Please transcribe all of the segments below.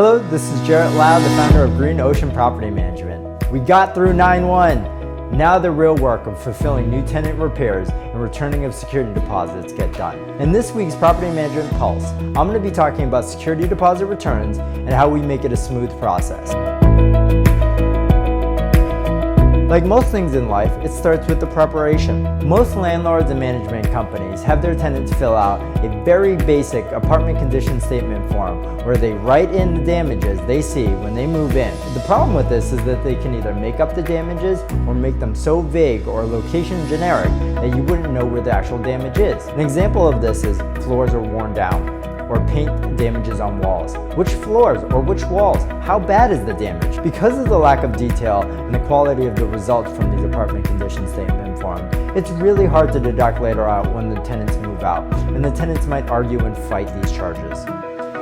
Hello, this is Jarrett Lau, the founder of Green Ocean Property Management. We got through 9/1. Now the real work of fulfilling new tenant repairs and returning of security deposits get done. In this week's Property Management Pulse, I'm going to be talking about security deposit returns and how we make it a smooth process. Like most things in life, it starts with the preparation. Most landlords and management companies have their tenants fill out a very basic apartment condition statement form where they write in the damages they see when they move in. The problem with this is that they can either make up the damages or make them so vague or location generic that you wouldn't know where the actual damage is. An example of this is floors are worn down, or paint damages on walls. Which floors or which walls? How bad is the damage? Because of the lack of detail and the quality of the results from these apartment condition statement forms, it's really hard to deduct later on when the tenants move out, and the tenants might argue and fight these charges.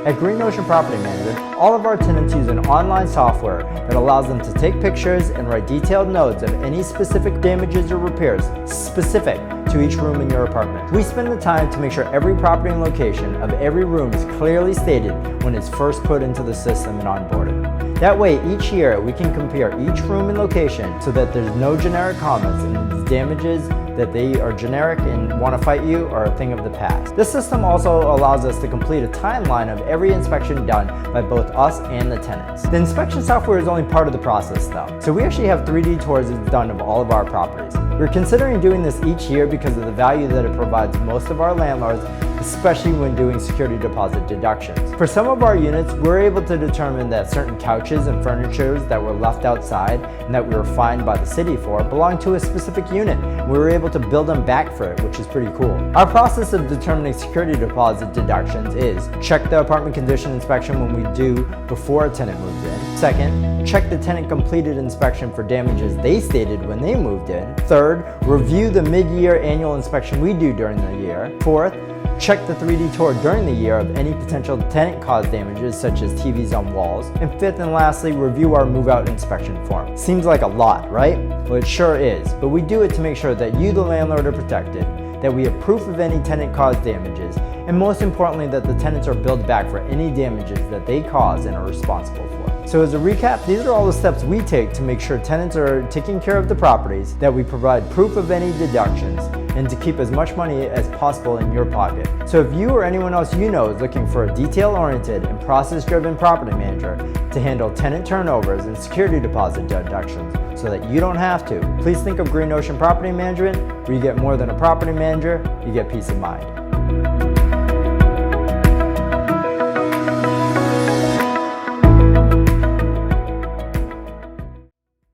At Green Ocean Property Management, all of our tenants use an online software that allows them to take pictures and write detailed notes of any specific damages or repairs specific to each room in your apartment. We spend the time to make sure every property and location of every room is clearly stated when it's first put into the system and onboarded. That way, each year we can compare each room and location so that there's no generic comments and these damages that they are generic and want to fight you are a thing of the past. This system also allows us to complete a timeline of every inspection done by both us and the tenants. The inspection software is only part of the process though, so we actually have 3D tours done of all of our properties. We're considering doing this each year because of the value that it provides most of our landlords, especially when doing security deposit deductions. For some of our units, we're able to determine that certain couches and furniture that were left outside and that we were fined by the city for belong to a specific unit. We were able to bill them back for it, which is pretty cool. Our process of determining security deposit deductions is check the apartment condition inspection when we do before a tenant moves in. Second, check the tenant completed inspection for damages they stated when they moved in. Third, review the mid-year annual inspection we do during the year. Fourth, check the 3D tour during the year of any potential tenant-caused damages such as TVs on walls. And fifth and lastly, review our move-out inspection form. Seems like a lot, right? Well, it sure is, but we do it to make sure that you, the landlord, are protected, that we have proof of any tenant-caused damages, and most importantly, that the tenants are billed back for any damages that they cause and are responsible for. So as a recap, these are all the steps we take to make sure tenants are taking care of the properties, that we provide proof of any deductions, and to keep as much money as possible in your pocket. So if you or anyone else you know is looking for a detail-oriented and process-driven property manager to handle tenant turnovers and security deposit deductions so that you don't have to, please think of Green Ocean Property Management, where you get more than a property manager, you get peace of mind.